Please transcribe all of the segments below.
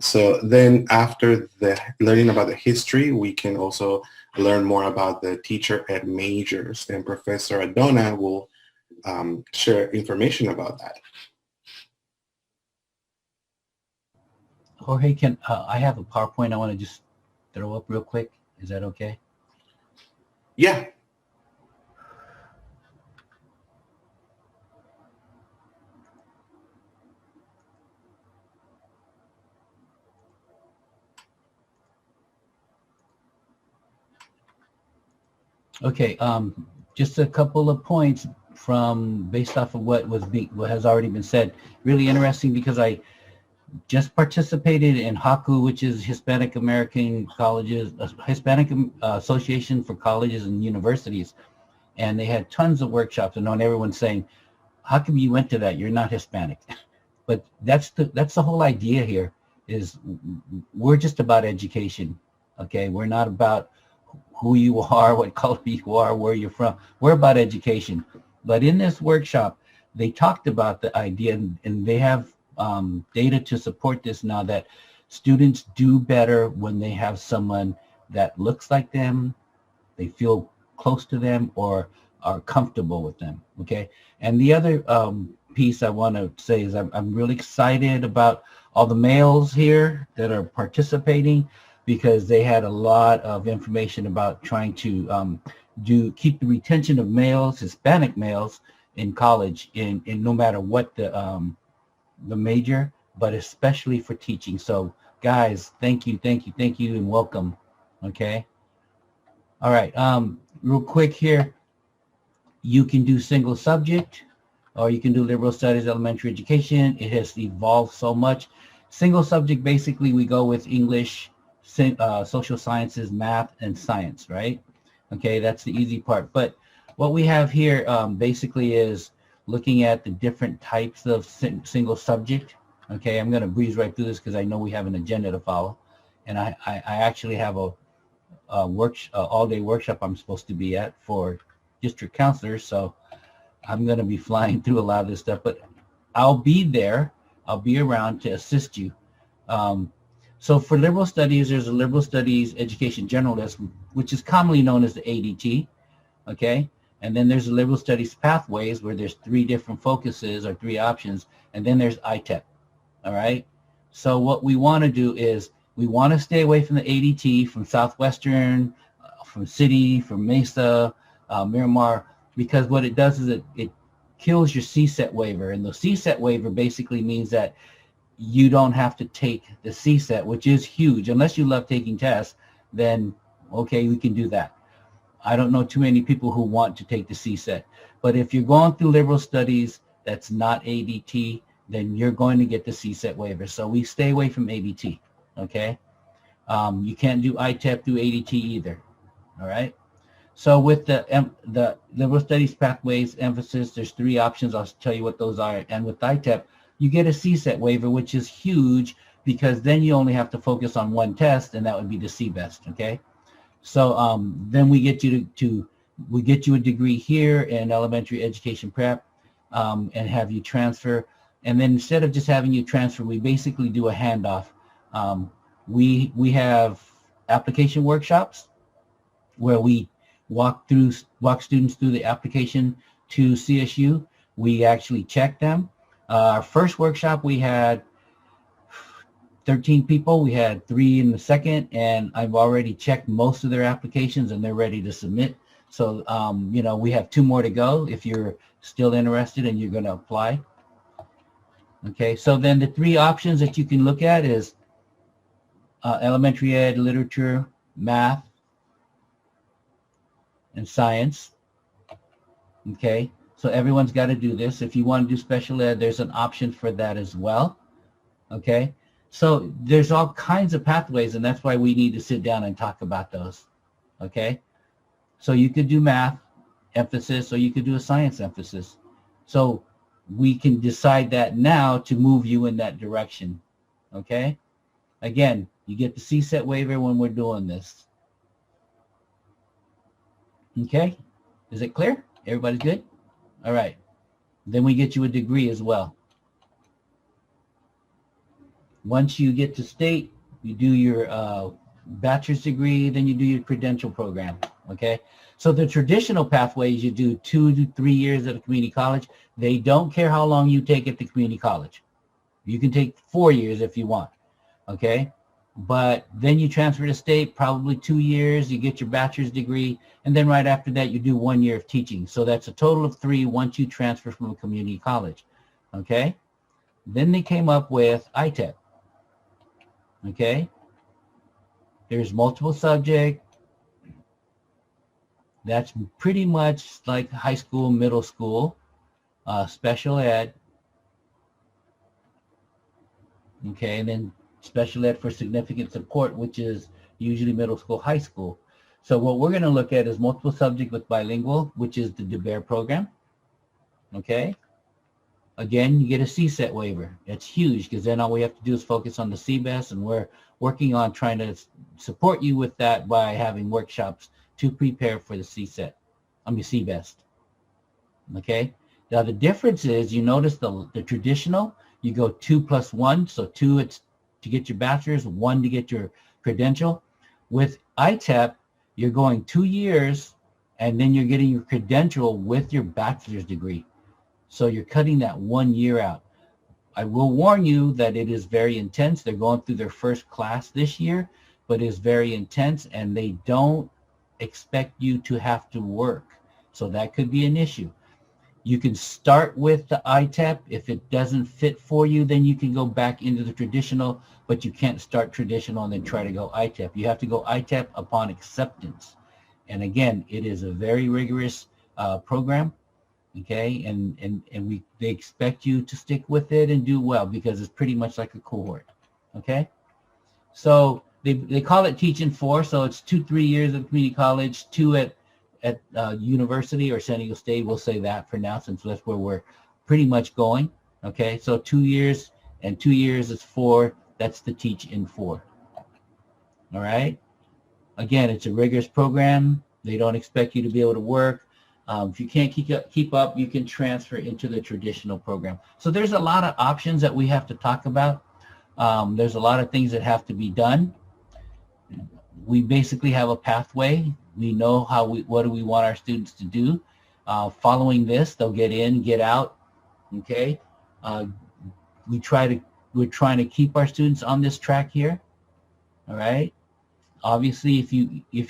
So then after the learning about the history, we can also learn more about the teacher ed majors, and Professor Adona will share information about that. Jorge, I have a PowerPoint I want to just throw up real quick. Is that okay? Yeah. Okay, just a couple of points from based off of what has already been said. Really interesting because I just participated in HACU, which is Hispanic American Colleges, Hispanic Association for Colleges and Universities, and they had tons of workshops. And on everyone's saying, "How come you went to that? You're not Hispanic." But that's the whole idea here. Is we're just about education, okay? We're not about who you are, what color you are, where you're from. We're about education. But in this workshop, they talked about the idea, and they have data to support this now, that students do better when they have someone that looks like them, they feel close to them, or are comfortable with them, okay? And the other piece I want to say is I'm really excited about all the males here that are participating, because they had a lot of information about trying to keep the retention of males, Hispanic males, in college, in no matter what the major, but especially for teaching. So guys, thank you, and welcome. Okay. All right. Real quick here, you can do single subject, or you can do liberal studies, elementary education. It has evolved so much. Single subject, basically we go with English, social sciences, math, and science, right? Okay, that's the easy part. But what we have here basically is looking at the different types of single subject. Okay, I'm going to breeze right through this because I know we have an agenda to follow. And I actually have a all-day workshop I'm supposed to be at for district counselors. So I'm going to be flying through a lot of this stuff. But I'll be there. I'll be around to assist you. So for liberal studies, there's a liberal studies education generalist, which is commonly known as the ADT, okay? And then there's a liberal studies pathways, where there's 3 different focuses or 3 options, and then there's ITEP, all right? So what we want to do is we want to stay away from the ADT, from Southwestern, from City, from Mesa, Miramar, because what it does is it kills your CSET waiver. And the CSET waiver basically means that you don't have to take the CSET, which is huge. Unless you love taking tests, then okay, we can do that. I don't know too many people who want to take the CSET. But if you're going through liberal studies that's not ADT, then you're going to get the CSET waiver. So we stay away from ADT, okay? You can't do ITEP through ADT either, all right? So with the liberal studies pathways emphasis, there's 3 options. I'll tell you what those are. And with ITEP, you get a CSET waiver, which is huge, because then you only have to focus on 1 test, and that would be the CBEST, okay? So then we get you we get you a degree here in elementary education prep, and have you transfer. And then instead of just having you transfer, we basically do a handoff. We have application workshops where we walk students through the application to CSU. We actually check them. Our first workshop, we had 13 people. We had 3 in the second, and I've already checked most of their applications, and they're ready to submit. So, you know, we have 2 more to go if you're still interested and you're going to apply. Okay, so then the 3 options that you can look at is elementary ed, literature, math, and science. Okay, so everyone's got to do this. If you want to do special ed, there's an option for that as well. Okay, so there's all kinds of pathways, and that's why we need to sit down and talk about those. Okay, so you could do math emphasis, or you could do a science emphasis. So we can decide that now to move you in that direction. Okay, again, you get the CSET waiver when we're doing this. Okay, is it clear? Everybody's good? All right. Then we get you a degree as well. Once you get to state, you do your bachelor's degree, then you do your credential program, okay? So the traditional pathways, you do 2 to 3 years at a community college. They don't care how long you take at the community college. You can take 4 years if you want, okay? But then you transfer to state, probably 2 years, you get your bachelor's degree, and then right after that, you do 1 year of teaching. So that's a total of 3 once you transfer from a community college, okay? Then they came up with ITEP, okay? There's multiple subject. That's pretty much like high school, middle school, special ed, okay, and then special ed for significant support, which is usually middle school, high school. So what we're going to look at is multiple subject with bilingual, which is the DEBER program, okay? Again, you get a CSET waiver. It's huge because then all we have to do is focus on the CBEST, and we're working on trying to support you with that by having workshops to prepare for the CBEST, okay? Now the difference is, you notice the traditional, you go 2 plus 1, so 2 it's to get your bachelor's, 1 to get your credential. With ITEP, you're going 2 years, and then you're getting your credential with your bachelor's degree. So you're cutting that 1 year out. I will warn you that it is very intense. They're going through their first class this year, but it's very intense, and they don't expect you to have to work. So that could be an issue. You can start with the ITEP. If it doesn't fit for you, then you can go back into the traditional, but you can't start traditional and then try to go ITEP. You have to go ITEP upon acceptance. And again, it is a very rigorous program, okay? And they expect you to stick with it and do well because it's pretty much like a cohort, okay? So they call it Teaching 4, so it's 2-3 years at community college, 2 at university or San Diego State. We'll say that for now since that's where we're pretty much going, okay? So 2 years and 2 years is 4. That's the Teach in 4, all right? Again, it's a rigorous program. They don't expect you to be able to work. If you can't keep up, you can transfer into the traditional program. So there's a lot of options that we have to talk about. There's a lot of things that have to be done. We basically have a pathway. We know what do we want our students to do. Following this, they'll get in, get out, okay? We're trying to keep our students on this track here, all right? Obviously, if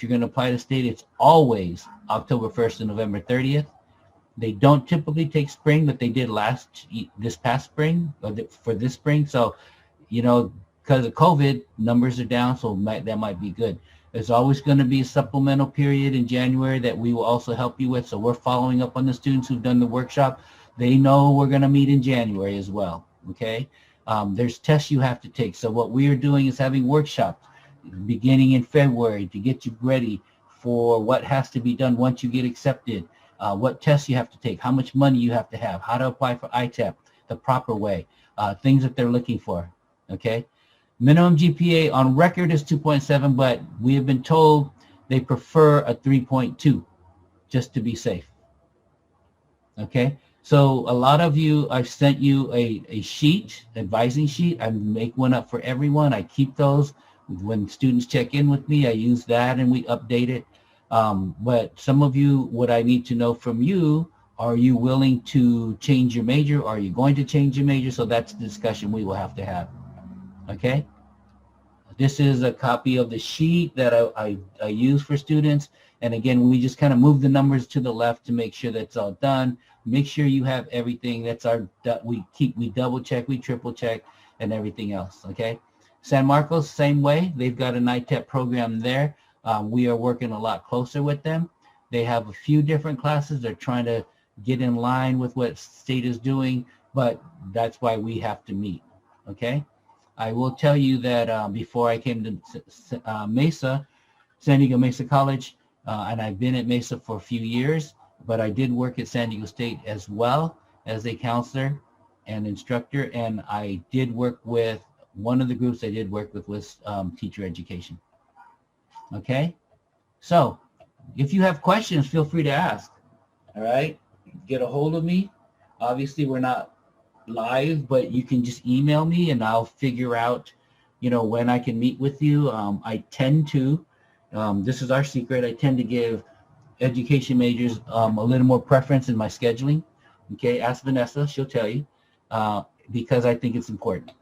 you're going to apply to state, it's always October 1st and November 30th. They don't typically take spring, but they did this past spring, for this spring. So, you know, because of COVID, numbers are down, so that might be good. There's always going to be a supplemental period in January that we will also help you with. So we're following up on the students who've done the workshop. They know we're going to meet in January as well, okay? There's tests you have to take. So what we are doing is having workshops beginning in February to get you ready for what has to be done once you get accepted, what tests you have to take, how much money you have to have, how to apply for ITEP the proper way, things that they're looking for, okay? Minimum GPA on record is 2.7, but we have been told they prefer a 3.2 just to be safe, okay? So a lot of you, I've sent you a sheet, advising sheet. I make one up for everyone. I keep those. When students check in with me, I use that and we update it. But some of you, what I need to know from you, are you willing to change your major? Are you going to change your major? So that's the discussion we will have to have, okay? This is a copy of the sheet that I use for students. And again, we just kind of move the numbers to the left to make sure that's all done. Make sure you have everything. That's we double check, we triple check, and everything else, okay? San Marcos, same way. They've got an ITEP program there. We are working a lot closer with them. They have a few different classes. They're trying to get in line with what state is doing, but that's why we have to meet, okay? I will tell you that before I came to Mesa, San Diego Mesa College, and I've been at Mesa for a few years, but I did work at San Diego State as well as a counselor and instructor, and I did work with one of the groups I did work with was teacher education. Okay, so if you have questions, feel free to ask. All right, get a hold of me. Obviously, we're not live, but you can just email me and I'll figure out, when I can meet with you. I tend to, this is our secret, I tend to give education majors a little more preference in my scheduling. Okay, ask Vanessa, she'll tell you, because I think it's important.